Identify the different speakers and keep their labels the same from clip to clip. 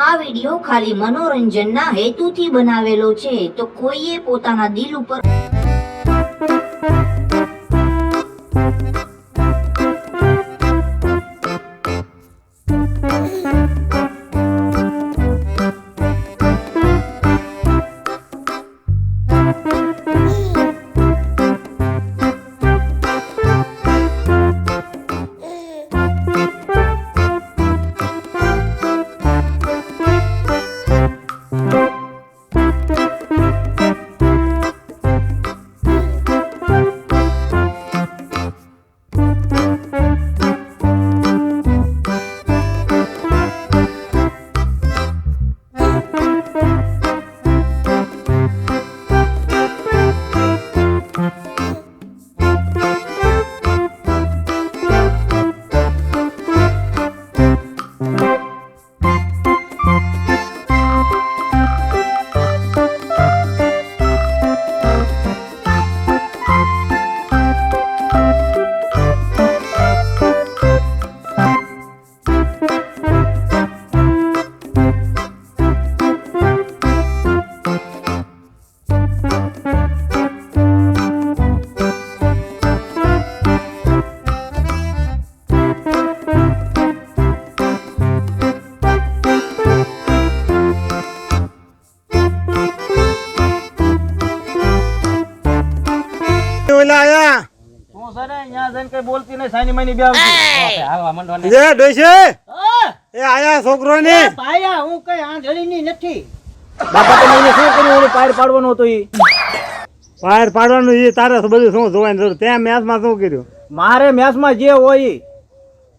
Speaker 1: આ વિડિયો ખાલી મનોરંજનના હેતુથી બનાવેલો છે, તો કોઈએ પોતાના દિલ ઉપર
Speaker 2: બોલતી નહીં સાની માની બે આવવા મંડવાની
Speaker 3: એ ડોશે એ આયા છોકરો ને
Speaker 2: પાયા હું કઈ આંધળી ની નથી બાપા તમે એને શું કર્યું ઓલું પાર પાડવાનો હતો ઈ
Speaker 3: પાર પાડવાનું એ તારે બધું શું જોવાની જરૂર ત્યાં મેચમાં શું કર્યું
Speaker 2: મારે મેચમાં જે હોય ઈ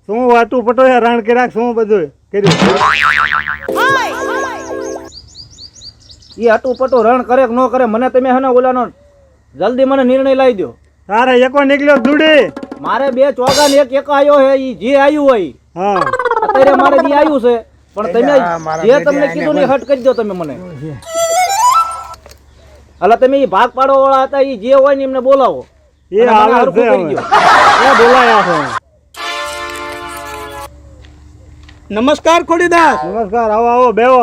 Speaker 3: શું વાટું પટો રણ કર્યા શું બધું કર્યું
Speaker 2: ઈ હટું પટું રણ કરે કે ન કરે મને તમે હે ને ઓલાનો જલ્દી મને નિર્ણય લાવી દો
Speaker 3: તારે એકો નીકળ્યો દુડી
Speaker 2: મારે બે ચોગા ને એક આયો હે ઈ જે આયું હોય
Speaker 3: હા
Speaker 2: અત્યારે મારે જે આયું છે પણ તમે જે તમને કીધું ને હટ કરી દો તમે મને અલા તમે ઈ ભાગ પાડવા વાળા હતા ઈ જે હોય ને એમને બોલાવો
Speaker 3: એ હાલ છે એ બોલાયા છે
Speaker 4: નમસ્કાર ખોડીદાસ.
Speaker 3: નમસ્કાર આવો આવો બેવો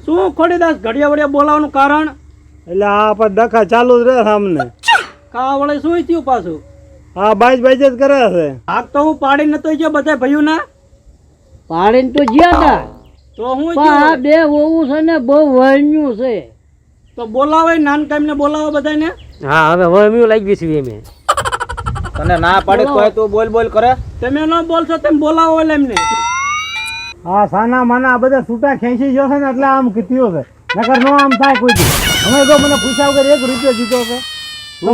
Speaker 4: શું ખોડીદાસ ઘડિયા વડિયા બોલાવવાનું કારણ?
Speaker 3: એટલે આ પર ડખા ચાલુ જ રહે સામને
Speaker 4: કા વળે શું થયું પાછું?
Speaker 3: હા બાઈજ જ કરે છે
Speaker 4: આગ તો હું પાડી નતો ગયો બધા ભાઈઓ ના
Speaker 5: પાડીને તો જ્યાં તા
Speaker 4: તો હું
Speaker 5: પણ આ બે વહુ છે ને બહુ વણ્યું છે.
Speaker 4: તો બોલાવે નાનકામ ને બોલાવો બધાને.
Speaker 5: હા હવે વણ્યું લાગી છે એમે
Speaker 2: તને ના પાડે કોઈ તું બોલ બોલ કરે
Speaker 4: તમે ન બોલશો તેમ બોલાવો એટલે એમને.
Speaker 3: હા સાના માના બધા છૂટા ખેંચી ગયો છે ને એટલે આમ કીધું છે નકર નો આમ થાય કોઈ દી અમે જો મને પૂછ્યા વગર 1 રૂપિયો જીતો છે
Speaker 5: તો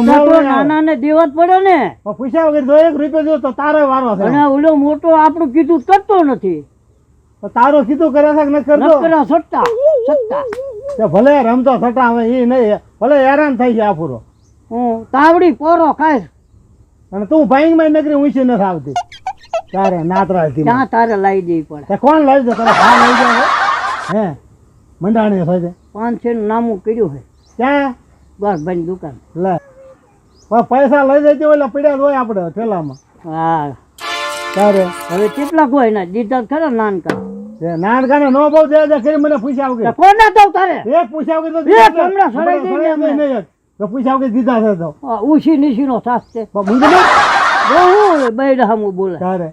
Speaker 5: નાના ને દેવા જ પડે ને.
Speaker 3: પૂછ્યા વગર જો 1 રૂપિયો દીધો તો તારો વારો છે
Speaker 5: અને ઓલો મોટો આપણું કીધું કરતો નથી.
Speaker 3: તો તારો કીધું કરે છે કે ન કરતો
Speaker 5: નકરા સટ્ટા સટ્ટા
Speaker 3: તે ભલે રમતો સટા હવે એ નહીં ભલે હેરાન થઈ ગયા પૂરો
Speaker 5: હું તાવડી પોરો ખાઈશ
Speaker 3: અને તું ભાઈ માં નગરી ઊંચી નથી આવતી તારે નાતરા હતી
Speaker 5: ત્યાં તારે લાવી દેવી પડે.
Speaker 3: તે કોણ લાવી દે તારા ભાઈ લઈ જાય હે મંડાણી છે
Speaker 5: 500 નું નામું કર્યું છે
Speaker 3: ક્યાં
Speaker 5: બસ ભાઈ દુકાન.
Speaker 3: લે પૈસા લઈ જતી ઓલા પડ્યા જ હોય આપણે થેલામાં
Speaker 5: હા
Speaker 3: તારે
Speaker 5: હવે કેટલા કોઈ ના દીધા ખરા નાનકા
Speaker 3: નાનકાને નો બહુ દે કરી મને પૂછ્યા વગર
Speaker 5: કોણ ના દઉં તારે
Speaker 3: એક પૂછ્યા વગર તો
Speaker 5: એક હમણાં સડાઈ દઈને અમે.
Speaker 3: નહીં તો પૂછ્યા વગર દીધા છે તો
Speaker 5: ઉછી નીચી નો સાસ છે
Speaker 3: મુંગી
Speaker 5: બહુ બેડા હમું બોલે.
Speaker 3: તારે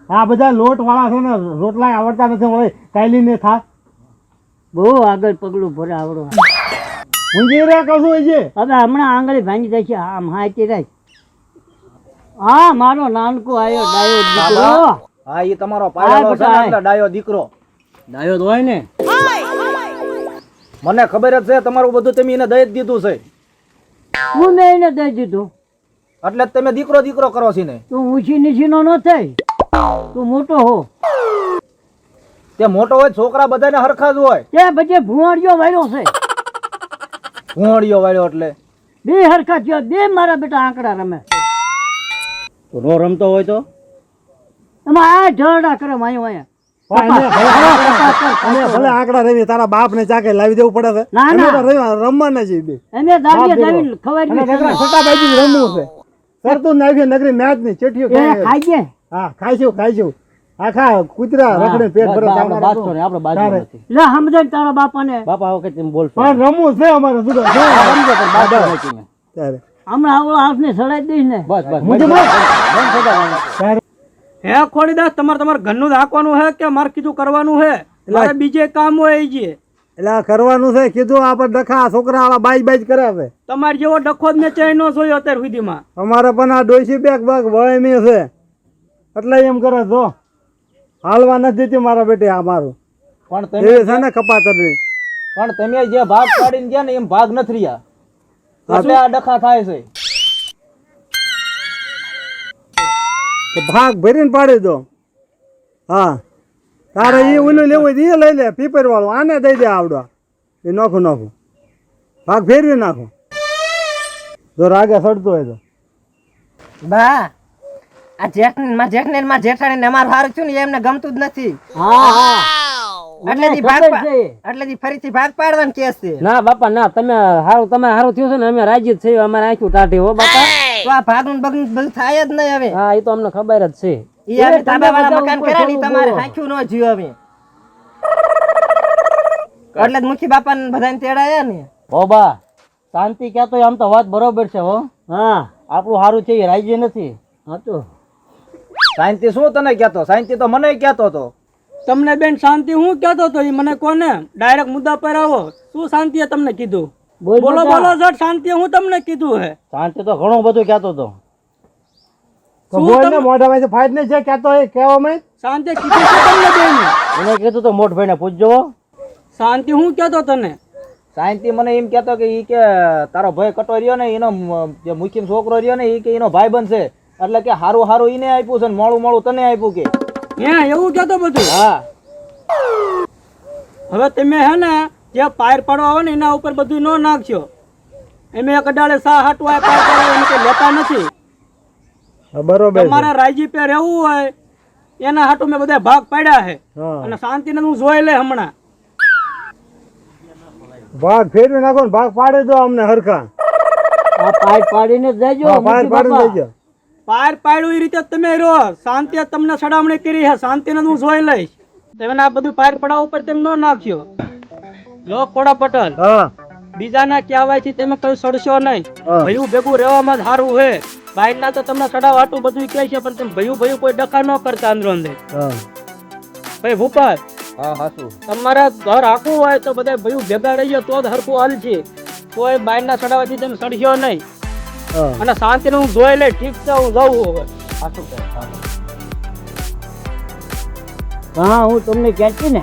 Speaker 3: આ બધા લોટ વાળા છે ને રોટલા આવડતા નથી વળે કાયલી ને થા
Speaker 5: બહુ આગળ પગલું ભરે આવડો.
Speaker 3: મુંગી રે કશું છે
Speaker 5: હવે હમણાં આંગળી ભાંગી જાય છે આમ હાચી રહી. હા મારો નાનકો આવ્યો ડાયો દીકરો.
Speaker 2: હા ઈ તમારો પાડેલો છે ને એટલે ડાયો દીકરો
Speaker 4: ડાયો તો હોય ને.
Speaker 2: મને ખબર જ છે તમારું બધું તમે એને દઈ જ દીધું છે
Speaker 5: હું મેં એને દઈ દીધું
Speaker 2: એટલે જ તમે દીકરો દીકરો કરો છો ને
Speaker 5: તું ઊંચી નીચી નો ન થઈ તું મોટો હો.
Speaker 2: તે મોટો હોય છોકરા બધાને હરખા જ હોય
Speaker 5: તે પછી ભુવાડિયો વાળ્યો છે
Speaker 2: ભૂંડિયો વાળ્યો એટલે
Speaker 5: બે હરખા થયો બે મારા બેટા આંકડા રમે.
Speaker 4: નો રમતો હોય તો
Speaker 5: એમાં આ ઢળડા કરે માયો
Speaker 3: ભલે આંકડા રવી તારા બાપ ને ચાકે લાવી દેવું પડે છે
Speaker 5: ના, ના.
Speaker 3: રમવાના છે બે
Speaker 5: એને દાડીએ દાવીને ખવાય
Speaker 3: સટા બાજુ રમવું છે કરતું નાખ્યું નગરી મેચ ની ચેઠીઓ
Speaker 5: ખાઈ જાય.
Speaker 3: હા ખાઈશું આખા કૂતરા રખડે પેટ ભરે
Speaker 2: આપણે બાજતો નહીં, આપણે બાજુ
Speaker 3: તારે.
Speaker 2: નથી.
Speaker 5: લે સમજાય તારા બાપાને
Speaker 2: બાપા આવો કે તેમ બોલશો
Speaker 3: પણ રમવું છે અમારે શું કરે?
Speaker 2: સમજો પણ બાજુ નથી મેં.
Speaker 3: તારે.
Speaker 5: હમણાં આવડો હાથને સડાઈ દઈશ ને
Speaker 2: બસ બસ
Speaker 3: મુજબ
Speaker 2: બંધ થઈ જવાનું.
Speaker 3: તારે.
Speaker 4: હે ખોડીદાસ તમારે ઘરનું જ હાંકવાનું હે કે મારે કીધું કરવાનું હે મારે બીજે કામ હોય એ જે
Speaker 3: એટલે આ કરવાનું છે કીધું આપણે ડખા છોકરા વાળા બાઈજ કરાવે
Speaker 4: તમારે જેવો ડખો જ મેં ચાઈ ન જોયો અત્યાર સુધીમાં.
Speaker 3: અમારે પણ આ ડોસી બેગ બાગ વયમી છે એટલે એમ કરે જો હાલવા નથી દેતી મારા બેટે આ મારું
Speaker 2: પણ તમે
Speaker 3: એવી છે ને કપાતરની
Speaker 2: પણ તમે જે ભાગ પાડીને ગયા ને એમ ભાગ નથી રહ્યા એટલે આ ડખા થાય છે.
Speaker 3: તો ભાગ ભરીને પાડી દો. હા તારે એ ઓલું લેવું હોય તો એ લઈ લે પીપર વાળું આને દઈ દે આવડો એ નાખું ભાગ ફેરવી નાખો જો રાગે સડતો હોય તો.
Speaker 6: બા આ જેઠને માં જેઠાણી અમારું હારું છું ને એમને ગમતું જ નથી
Speaker 5: હા હા
Speaker 6: એટલેથી ભાગ એટલેથી ફરીથી ભાગ પાડવાનું કેસ છે.
Speaker 7: ના બાપા ના તમે હારું થયું છે ને અમે રાજી જ છીએ અમારે આંખ્યું ટાઢી હો બાપા.
Speaker 6: તો આ ભાગનું બગનું બધું થાય જ નહીં હવે
Speaker 7: હા એ તો અમને ખબર જ છે.
Speaker 6: ઈ અમે ધાબાવાળા મકાન કર્યા ને ઈ તમારે હાંખ્યું ન જ્યું હવે એટલે જ મુખી બાપા ને બધાને તેડાયા ને.
Speaker 7: હો બા શાંતિ કહેતો હોય આમ તો વાત બરોબર છે હો.
Speaker 5: હા
Speaker 7: આપણું હારું છે એ રાજી નથી.
Speaker 5: હતું
Speaker 2: શાંતિ શું તને કહેતો? શાંતિ તો મને કહેતો હતો.
Speaker 4: તમને બેન શાંતિ હું કહેતો હતો એ મને કોને ડાયરેક્ટ મુદ્દા પર આવો. શું શાંતિએ તમને કીધું?
Speaker 5: બોલ
Speaker 4: બોલો
Speaker 5: બેટા.
Speaker 4: બોલો સર શાંતિએ હું તમને કીધું હે?
Speaker 7: શાંતિ તો ઘણું બધું કહેતો હતો.
Speaker 3: તો બોલને મોઢામાંથી ફાઈટ નહીં છે કહેતો હોય કહેવામાં
Speaker 4: શાંતિએ કીધું છે તમને બેન?
Speaker 7: એને કીધું તો મોટ ભાઈને પૂછજો.
Speaker 4: શાંતિ હું કહેતો તને?
Speaker 2: શાંતિ મને એમ કહેતો કે ઈ કે તારો ભાઈ કટો રહ્યો ને એનો જે મુખીનો છોકરો રહ્યો ને ઈ કે એનો ભાઈ બનશે એટલે કે હારું હારું ઈને આપ્યું છે ને મોળું મોળું તને આપ્યું કે.
Speaker 4: હે એવું કહેતો બધું?
Speaker 2: હા
Speaker 4: હવે તમે હે ને જે પાયર પાડવા આવે ને એના ઉપર બધું ન નાખશો. એમે એક અડાળે સા હાટવા પાયર પાડવા એને કે લેતા નથી.
Speaker 3: બરોબર છે.
Speaker 4: તમારે રાજી પે રહેવું હોય એના હાટુ મેં બધા ભાગ પાડ્યા છે
Speaker 3: હા.
Speaker 4: અને શાંતિને હું જોઈ લે હમણાં.
Speaker 3: ભાગ ફેરવી નાખો ને ભાગ પાડી દો અમને હરખા.
Speaker 5: આ પાઇપ પાડીને જ જજો
Speaker 3: હા, પાર
Speaker 5: મુખી
Speaker 3: પાડીને
Speaker 5: બાપા.
Speaker 3: દેજો.
Speaker 4: પાયર પાડ્યું એ રીતે જ તમે રહો. શાંતિએ તમને સડામણી કરી છે શાંતિને હું જોઈ લઈશ. તમે આ બધું પાયર પડાવવા ઉપર તેમ ન નાખ્યો. લો કોડા પટેલ
Speaker 3: હા
Speaker 4: બીજાના કહેવાયથી તમે કઈ સડશો નહીં.
Speaker 3: હા.
Speaker 4: ભયું ભેગું રહેવામાં જ સારું છે. બાયના તો તમને સડાવ હાટું બધું કહે છે પણ તમે ભયું કોઈ ડખા ન કરતા અંદરો અંદર.
Speaker 3: હા
Speaker 4: ભાઈ ભૂપત
Speaker 2: હા હાસુ
Speaker 4: તમારા ઘર આખું હોય તો બધા ભયું ભેગા રહીએ તો જ હરખું હાલ છે. કોઈ બાયના સડાવવાથી તમે સડશો નહીં.
Speaker 3: હા
Speaker 4: અને શાંતિને હું જોઈ લે. ઠીક છે હું જાઉં હવે.
Speaker 2: હાસુ કે હાસુ.
Speaker 5: હા હું તમને કહેતી ને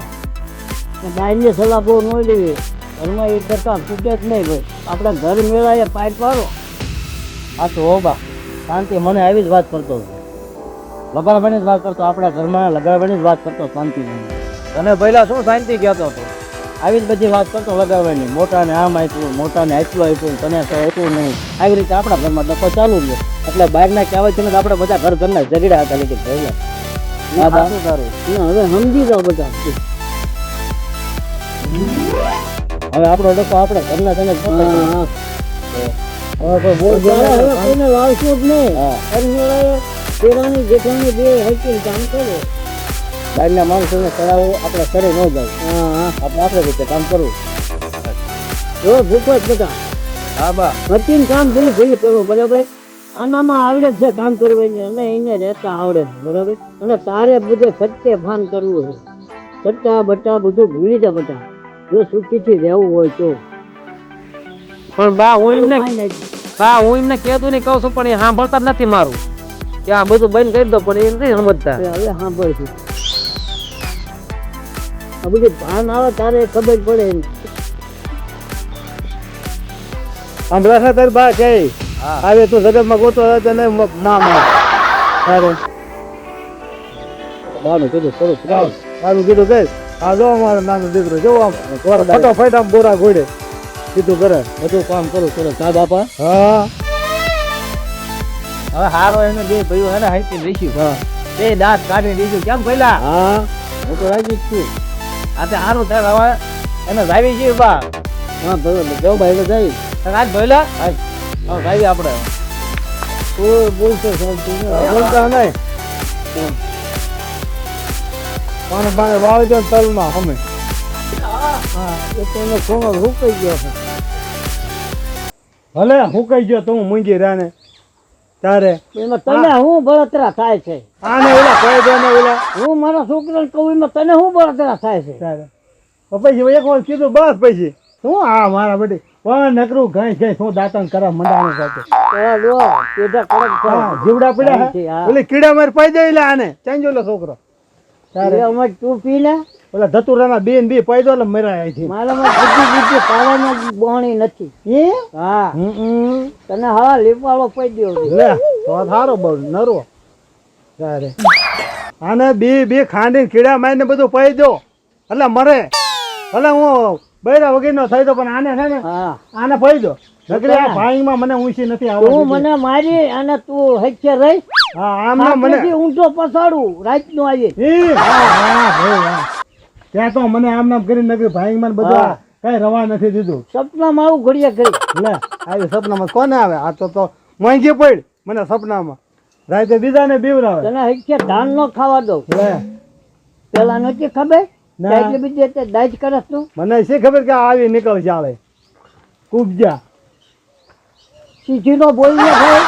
Speaker 5: બાઈને સલાહ બહુ ન લેવી. ઘરમાં એક કરતા તૂટે જ નહીં ભાઈ. આપણા ઘર મેળાએ પાઇપ પાડો.
Speaker 7: હાચું હો બા શાંતિ મને આવી જ વાત કરતો હતો. લગાડવાની જ વાત કરતો આપણા ઘરમાં લગાડવાની જ વાત કરતો શાંતિ.
Speaker 2: તને પહેલા શું શાંતિ કહેતો હતો?
Speaker 7: આવી જ બધી વાત કરતો લગાડવાની. મોટાને આમ આપ્યું મોટાને આટલું આપ્યું તને તો આપ્યું નહીં. આવી રીતે આપણા ઘરમાં ડખો ચાલુ રહ્યો. એટલે બહારના કહેવાય છે ને આપણે બધા ઘરના ઝઘડા હતા લીધે પહેલા. હા બા
Speaker 2: હાસુ તારું.
Speaker 5: ના, હવે સમજી જાઓ બધા.
Speaker 7: હવે આપણો ડખો આપણે ઘરના તને જ પકડી.
Speaker 5: હા,
Speaker 7: હવે કોઈ બોલ બોલ
Speaker 5: હવે
Speaker 7: નહીં.
Speaker 5: કોઈને લાવશો જ નહીં.
Speaker 7: હા.
Speaker 5: ઘર મેળાએ પેલાની જેઠાણી બે હકીને કામ કરો.
Speaker 7: બહારના માણસોને ચડાવો આપણે કરે ન જાય.
Speaker 5: હા
Speaker 7: આપણે રીતે કામ કરવું.
Speaker 5: જો ભૂપત બધા
Speaker 2: હા બા
Speaker 5: હકીને કામ ભૂલી કરો બરાબર. આનામાં આવડે જ છે કામ કરવાની અને એને રહેતા આવડે છે બરાબર. અને તારે બધે સત્ય ભાન કરવું છે. સટ્ટા બટ્ટા બધું ભૂલી જા બધા. જો સુખીથી રહેવું હોય તો
Speaker 7: પણ બા હું એમને કહેતું નહીં કહું છું પણ એ સાંભળતા જ નથી મારું કે આ બધું બંધ કરી દો પણ એ નથી સમજતા.
Speaker 5: હવે સાંભળ છું. આ બધું ભાન આવે તારે ખબર પડે એમ.
Speaker 3: હમણાં છે તારી બા કે આવે તું જગતમાં ગોતો હોય તને ના મળે. તારે
Speaker 7: બાનું કીધું થોડું
Speaker 3: જાઓ. સારું કીધું કે આ જો અમારો નાનો દીકરો જો આમ ફટોફટ આમ બોરા ઘોડે કીધું કરે.
Speaker 7: બધું કામ કરું થોડું ચા બાપા.
Speaker 3: હા
Speaker 2: હવે હારો એને બે ભાઈઓ હે ને હાઈટી દઈશું.
Speaker 3: હા
Speaker 2: બે દાંત કાઢી દઈશું. કેમ પહેલા
Speaker 3: હા
Speaker 7: હું તો રાજી જ છું.
Speaker 2: આ તે હારું થાય હવે એને જાવી છે બા.
Speaker 7: હા બરોબર જાઓ ભાઈ તો જાય.
Speaker 2: તને આજ ભઈલા આજ હવે જાવી આપણે.
Speaker 5: કોઈ બોલતો શાંતિ નહીં.
Speaker 3: બોલતા નહીં પાણી પાણી વાવી દો તલમાં અમે. હા એ તો એનો સોનો હુકાઈ ગયો છે. ભલે હુકાઈ ગયો તો હું મૂંગી રાને તારે
Speaker 5: એમાં તને શું બળતરા થાય છે?
Speaker 3: આને ઓલા કહી દો ને ઓલા
Speaker 5: હું મારા છોકરાને કહું એમાં તને શું બળતરા થાય છે?
Speaker 3: તારે પછી એક વાર કીધું બસ પછી શું આ મારા બેટી પણ નકરું ઘાઈ ઘાઈ શું દાંતણ કરવા મંડાણું સાથે
Speaker 5: પેલા લો પેઢા કડક છે.
Speaker 3: હા જીવડા પડ્યા
Speaker 5: છે, હા.
Speaker 3: ઓલી કીડા મારી પાઈ દે એટલે આને ચાંજો લો છોકરો તારે
Speaker 5: એ અમારે તું પી ને
Speaker 3: ઓલા ધતુરાના બેન બી પાઈ દો એટલે મરાય અહીંથી.
Speaker 5: મારામાં બુદ્ધિ પાવામાં બોણી નથી.
Speaker 3: એ
Speaker 5: હા
Speaker 3: હમ
Speaker 5: તને હા લીપાળો પડી દો.
Speaker 3: લે તો સારો બહુ નરો તારે આને બે ખાંડીને કીડા મારીને બધું પાઈ દો એટલે મરે. ભલે હું બૈરા વગેરેનો થઈ દો પણ આને છે ને
Speaker 5: હા
Speaker 3: આને પાઈ દો. નકરી આ ભાઈમાં મને ઊંચી નથી
Speaker 5: તું
Speaker 3: આવડતી.
Speaker 5: મને મારી અને તું હેચ્છે રહી
Speaker 3: હા આમને મને
Speaker 5: મને ઊંધો પસાડું રાત નું આવી.
Speaker 3: ઈ, હા ભાઈ હા ત્યાં તો મને આમ નામ કરીને નકરી ભાઈમાં બધું
Speaker 5: હા.
Speaker 3: કઈ રવા નથી દીધું.
Speaker 5: સપનામાં આવું ઘડિયા કરી.
Speaker 3: લે આવી સપનામાં કોને આવે? આ તો મોંઘી પડ મને સપનામાં રાતે બીજાને બીવરાવે.
Speaker 5: તને હેચ્છે ધાન નો ખાવા દઉં.
Speaker 3: લે
Speaker 5: પેલા નથી ખબર
Speaker 3: ના.
Speaker 5: એટલે બીજે દાજ કરસ તું.
Speaker 3: મને શી ખબર કે આ આવી નીકળ ચાલે કુબજા.
Speaker 5: સીધી નો બોલીને ભાઈ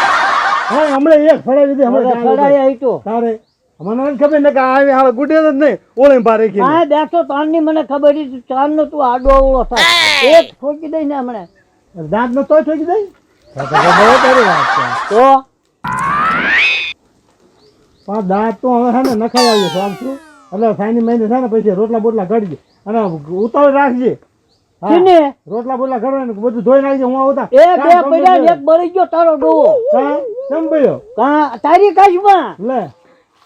Speaker 3: હા હમણાં એક ફળાવી દીધી હમણાં
Speaker 5: સડાયા ઈટો.
Speaker 3: તારે મને નથી ખબર ને કે આ આવી હાલ ગુડે જ નહીં ઓળી પાર રાખી
Speaker 5: હા બેઠો તારની મને ખબર હતી ચાંદ નો તું આડો અવળો થાય. એક ઠોકી દઈ ને હમણાં
Speaker 3: દાંત નો તોય ઠોકી દઈ. બહુ તારી વાત છે.
Speaker 5: તો
Speaker 3: પણ દાંત તો હવે છે ને નખાઈ આવ્યું છે આમ શું એટલે સાઈની મહિને છે ને પછી રોટલા બોટલા કાઢજે અને ઉતાવળ રાખજે. હા,
Speaker 5: શીને?
Speaker 3: રોટલા બોટલા કરવા ને બધું ધોઈ નાખજે. હું આવતા
Speaker 5: એ બે પડ્યા ને એક બળી ગયો તારો ડોવો.
Speaker 3: ચંબયો
Speaker 5: કા તારી કાશમાં
Speaker 3: લે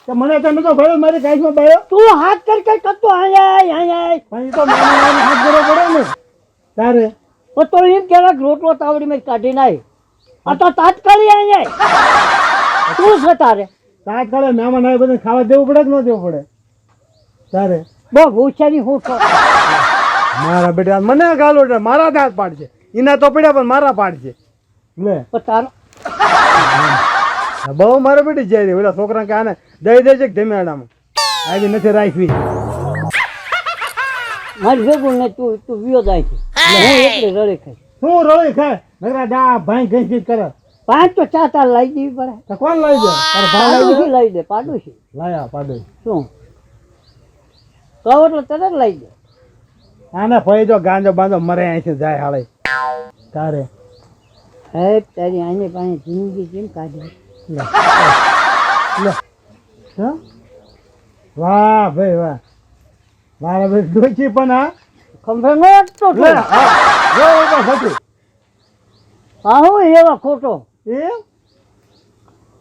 Speaker 3: તો મને તો નતો ભર્યો મારી કાઈમાં બાયો.
Speaker 5: તું હાથ કરી કઈ કરતો આયા આયા
Speaker 3: પણ ઈ તો મને હાથ ભરવો પડે ને તારે.
Speaker 5: તો એમ કેવાક રોટલો તાવડી માં કાઢી નાય. આ તો તાત્કાલિક આયા તું છે તારે
Speaker 3: તાત્કાલિક મહેમાન આવે બધું ખાવા દેવું પડે કે ન દેવું પડે તારે.
Speaker 5: બહુ ભૂસાની હું છો.
Speaker 3: મારા બેટા મને ગાલો મારા દાંત પાડશે. એના તો પડ્યા પણ મારા પાડશે. લે
Speaker 5: પણ તારો
Speaker 3: બહુ મારા બેટી જાય રે ઓલા છોકરા કે આને દઈ દે છે કે ધમેડામાં આવી નથી રાખવી.
Speaker 5: મારી ભેગું ને તું તું વિયો જાય છે હું એટલે રડે ખાઈ.
Speaker 3: શું રોઈ ખાય નકરા દા ભાઈ ઘસી કરે.
Speaker 5: 5 તો ચા તાર લઈ દેવી પડે.
Speaker 3: તો કોણ લઈ દે? તારો ભાઈ લઈ
Speaker 5: પાડોશી લઈ દે પાડોશી.
Speaker 3: લાયા પાડો.
Speaker 5: શું કહો એટલે તરત લઈ દે.
Speaker 3: આને ફઈ જો ગાંજો બાંધો મરે અહીંથી જાય હાલે તારે.
Speaker 5: હે તારી આને પાસે જિંદગી કેમ કાઢી?
Speaker 3: લે લે હા વાહ ભાઈ વાહ મારા ભાઈ ડોચી પણ હા
Speaker 5: ખંભે નો અટતો
Speaker 3: લે હા જો તો સતી
Speaker 5: હા હું એવા ખોટો
Speaker 3: એ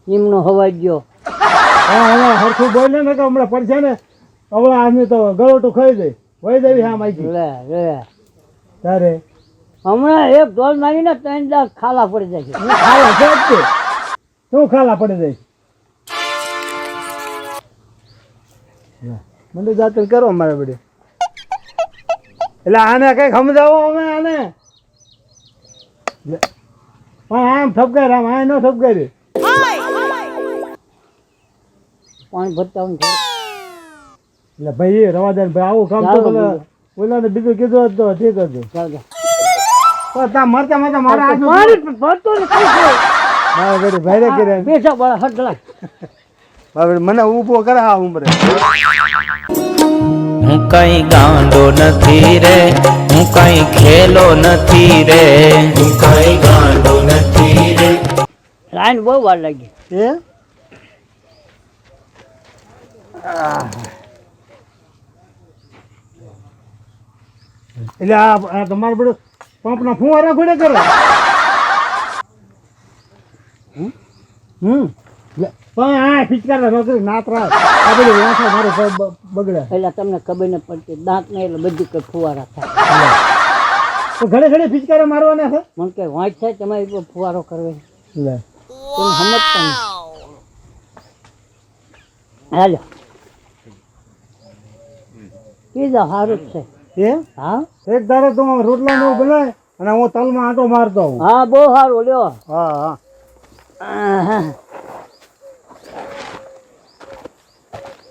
Speaker 5: એમનો હવાઈ ગયો.
Speaker 3: હા હવે હરખું બોલે ને કે હમણાં પડશે ને હમણાં આદમી તો ગળોટું ખાઈ દે વહી દેવી હા માઈકી
Speaker 5: લે લે
Speaker 3: તારે.
Speaker 5: હમણાં એક ઢોલ મારીને 3 દાગ ખાલા પડી જાય છે.
Speaker 3: હું ખાલા છે જ તે. શું ખાલા પડી જાય? મને જાતે કરો મારે બધી. એટલે આને કઈક સમજાવો અમે આને. લે. પણ આમ ઠપકાય આમ આ નો ઠપકાય.
Speaker 5: પાણી ભરતા હોય ને
Speaker 3: એટલે ભાઈ રવાદાન ભાઈ આવું કામ તો
Speaker 5: ચાલો
Speaker 3: ઓલાને બીજું કીધું હોત તો ઠીક હતું.
Speaker 5: જાઓ, જાઓ.
Speaker 3: પણ તા મરતા મરતા મારા હાથનું
Speaker 5: પાણી ભરતો ને કઈ છે?
Speaker 3: મારા બેટી ભાઈ કર્યા
Speaker 5: બેઠા બળા હડલા.
Speaker 3: હવે મને ઊભો કરે હા ઉમરે.
Speaker 8: હું કઈ ગાંડો નથી રે, હું કઈ ખેલો નથી રે, હું કઈ ગાંડો નથી રે.
Speaker 5: લાઈન બહુ વાર લાગી.
Speaker 3: એ એટલે આ તમારે બધું પંપના ફુવારા ઘોડે કરો. લે, પણ આ ફિચકારા નોકરી નાતરા આ બધું વાંચો મારો બગડે.
Speaker 5: એટલે તમને ખબર ન પડતી દાંત ને એટલે બધી કઈ ફુવારા થાય.
Speaker 3: તો ઘડે ઘડે ફિચકારા મારવાના છે.
Speaker 5: મને કે વાંચ થાય તમારી પર ફુવારો કરવો
Speaker 3: લે
Speaker 5: તમે સમજતા નહીં. હાલો પીઝા સારું જ છે.
Speaker 3: એ
Speaker 5: હા
Speaker 3: એક ધારો તો રોટલા નો બનાય અને હું તલમાં આંટો મારતો હું.
Speaker 5: હા બહુ સારું લ્યો.
Speaker 3: હા હા
Speaker 5: આહા.